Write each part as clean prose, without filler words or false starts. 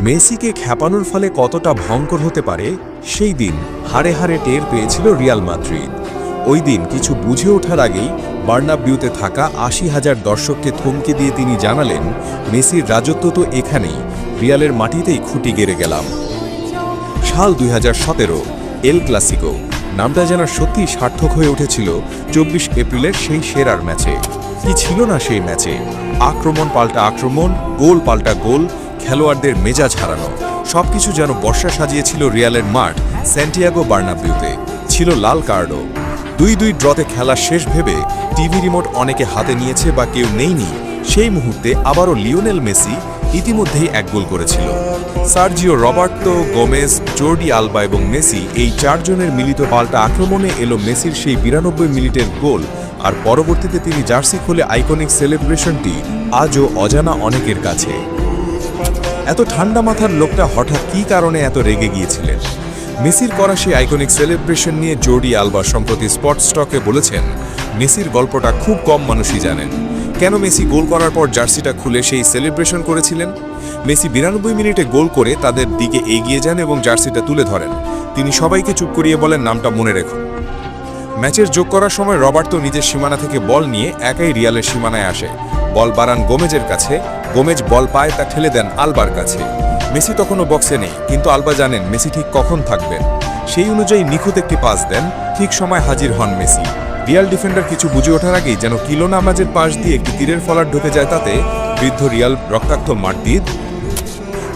মেসিকে খেপানোর ফলে কতটা ভয়ঙ্কর হতে পারে সেই দিন হাড়ে হাড়ে টের পেয়েছিল রিয়াল মাদ্রিদ। ওই দিন কিছু বুঝে ওঠার আগেই বার্নাব্যুতে থাকা ৮০,০০০ দর্শককে থমকে দিয়ে তিনি জানালেন, মেসির রাজত্ব তো এখানেই, রিয়ালের মাটিতেই খুঁটি গেড়ে গেলাম। সাল ২০১৭ এল ক্লাসিকো নামটা যেন সত্যিই সার্থক হয়ে উঠেছিল ২৪ এপ্রিলের সেই সেরার ম্যাচে। কি ছিল না সেই ম্যাচে? আক্রমণ পাল্টা আক্রমণ, গোল পাল্টা গোল, খেলোয়াড়দের মেজাজ হারানো, সবকিছু যেন বর্ষা সাজিয়েছিল রিয়ালের মাঠ স্যান্টিয়াগো বার্নাব্যুতে। ছিল লাল কার্ডও। ২-২ ড্রতে খেলা শেষ ভেবে টিভি রিমোট অনেকে হাতে নিয়েছে বা কেউ নেইনি, সেই মুহূর্তে আবারও লিওনেল মেসি ইতিমধ্যেই এক গোল করেছিল। Sergio Roberto, Gomes, Jordi Alba এবং মেসি, এই চারজনের মিলিত পাল্টা আক্রমণে এলো মেসির সেই ৯২ মিনিটের গোল। আর পরবর্তীতে তিনি জার্সি খুলে আইকনিক সেলিব্রেশনটি আজও অজানা অনেকের কাছে। এত ঠান্ডা মাথার লোকটা হঠাৎ কী কারণে এত রেগে গিয়েছিলেন? মেসির করা সেই আইকনিক সেলিব্রেশন নিয়ে জর্ডি আলবা সম্প্রতি স্পটস্টকে বলেছেন, মেসির গল্পটা খুব কম মানুষই জানেন। কেন মেসি গোল করার পর জার্সিটা খুলে সেই সেলিব্রেশন করেছিলেন? মেসি ৯২ মিনিটে গোল করে তাদের দিকে এগিয়ে যান এবং জার্সিটা তুলে ধরেন। তিনি সবাইকে চুপ করিয়ে বলেন, নামটা মনে রেখো। ম্যাচের যোগ করার সময় রবার্তো নিজের সীমানা থেকে বল নিয়ে একাই রিয়ালের সীমানায় আসে। বল বাড়ান গোমেজের কাছে, গোমেজ বল পায়, তা ঠেলে দেন আলবার কাছে। মেসি তখনও বক্সে নেই, কিন্তু আলবা জানেন মেসি ঠিক কখন থাকবেন। সেই অনুযায়ী নিখুঁত একটি পাস দেন, ঠিক সময় হাজির হন মেসি। রিয়াল ডিফেন্ডার কিছু বুঝে ওঠার আগেই যেন কিলো নামাজের পাশ দিয়ে একটি তীরের ফলার ঢুকে যায় তাতে। বৃদ্ধ রিয়াল রক্তাক্ত মাদ্রিদ।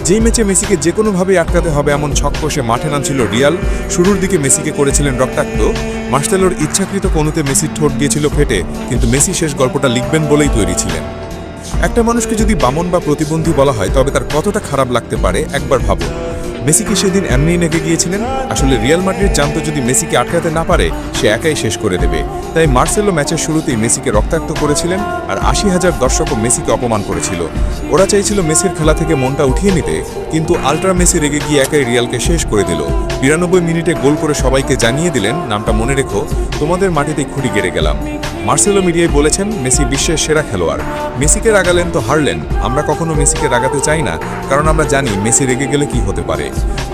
যেই ম্যাচে মেসিকে যে কোনোভাবেই আটকাতে হবে এমন ছক কষে মাঠে নামছিল রিয়াল, শুরুর দিকে মেসিকে করেছিলেন রক্তাক্ত। মার্সেলোর ইচ্ছাকৃত কোণুতে মেসির ঠোঁট গিয়েছিল ফেটে, কিন্তু মেসি শেষ গল্পটা লিখবেন বলেই তৈরি ছিলেন। একটা মানুষকে যদি বামন বা প্রতিবন্ধী বলা হয় তবে তার কতটা খারাপ লাগতে পারে একবার ভাবুন। মেসি কি সেদিন এমনিই নেগে গিয়েছিলেন? আসলে রিয়াল মাদ্রিদ জানতো যদি মেসিকে আটকাতে না পারে সে একাই শেষ করে দেবে। তাই মার্সেলো ম্যাচের শুরুতেই মেসিকে রক্তাক্ত করেছিলেন, আর ৮০,০০০ দর্শকও মেসিকে অপমান করেছিল। ওরা চাইছিল মেসির খেলা থেকে মনটা উঠিয়ে নিতে, কিন্তু আল্ট্রা মেসি রেগে গিয়ে একাই রিয়ালকে শেষ করে দিল। ৯২ মিনিটে গোল করে সবাইকে জানিয়ে দিলেন, নামটা মনে রেখো, তোমাদের মাটিতেই খুঁটি গেড়ে গেলাম। মার্সেলো মিডিয়ায় বলেছেন, মেসি বিশ্বের সেরা খেলোয়াড়। মেসিকে রাগালেন তো হারলেন। আমরা কখনো মেসিকে রাগাতে চাই না, কারণ আমরা জানি মেসি রেগে গেলে কি হতে পারে।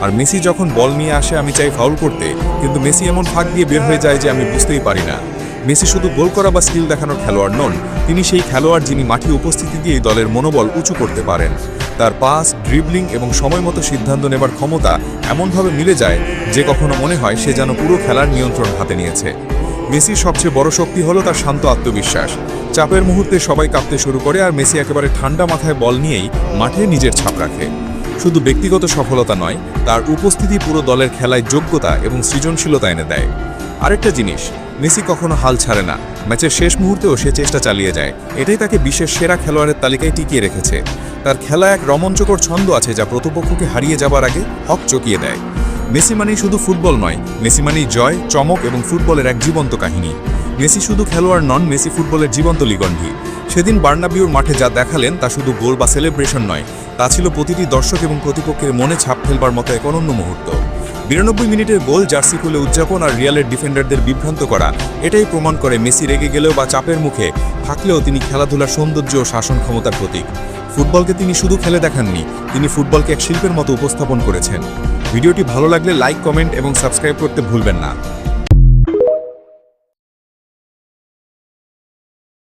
আর মেসি যখন বল নিয়ে আসে আমি চাই ফাউল করতে, কিন্তু মেসি এমন ফাঁক দিয়ে বের হয়ে যায় যে আমি বুঝতেই পারি না। মেসি শুধু গোল করা বা স্কিল দেখানোর খেলোয়াড় নন, তিনি সেই খেলোয়াড় যিনি মাঠে উপস্থিতি দিয়ে দলের মনোবল উঁচু করতে পারেন। তার পাস, ড্রিবলিং এবং সময়মতো সিদ্ধান্ত নেবার ক্ষমতা এমনভাবে মিলে যায় যে কখনো মনে হয় সে যেন পুরো খেলার নিয়ন্ত্রণ হাতে নিয়েছে। মেসির সবচেয়ে বড় শক্তি হলো তার শান্ত আত্মবিশ্বাস। চাপের মুহূর্তে সবাই কাঁপতে শুরু করে, আর মেসি একেবারে ঠান্ডা মাথায় বল নিয়েই মাঠে নিজের ছাপ রাখে। শুধু ব্যক্তিগত সফলতা নয়, তার উপস্থিতি পুরো দলের খেলায় যোগ্যতা এবং সৃজনশীলতা এনে দেয়। আরেকটা জিনিস, মেসি কখনো হাল ছাড়ে না। ম্যাচের শেষ মুহূর্তেও সে চেষ্টা চালিয়ে যায়। এটাই তাকে বিশ্বের সেরা খেলোয়াড়ের তালিকায় টিকিয়ে রেখেছে। তার খেলা এক রোমাঞ্চকর ছন্দ আছে যা প্রতিপক্ষকে হারিয়ে যাবার আগে হক চকিয়ে দেয়। মেসি মানেই শুধু ফুটবল নয়, মেসি মানেই জয়, চমক এবং ফুটবলের এক জীবন্ত কাহিনী। মেসি শুধু খেলোয়াড় নন, মেসি ফুটবলের জীবন্ত লিগন্ধি। সেদিন বার্নাবিউর মাঠে যা দেখালেন তা শুধু গোল বা সেলিব্রেশন নয়, তা ছিল প্রতিটি দর্শক এবং প্রতিপক্ষের মনে ছাপ ফেলবার মতো এক অনন্য মুহূর্ত। ৯২ মিনিটের গোল, জার্সি খুলে উদযাপন আর রিয়ালের ডিফেন্ডারদের বিভ্রান্ত করা, এটাই প্রমাণ করে মেসি রেগে গেলেও বা চাপের মুখে থাকলেও তিনি খেলাধুলার সৌন্দর্য ও শাসন ক্ষমতার প্রতীক। ফুটবলকে তিনি শুধু খেলে দেখাননি, তিনি ফুটবলকে এক শিল্পের মতো উপস্থাপন করেছেন। ভিডিওটি ভালো লাগলে লাইক, কমেন্ট এবং সাবস্ক্রাইব করতে ভুলবেন না।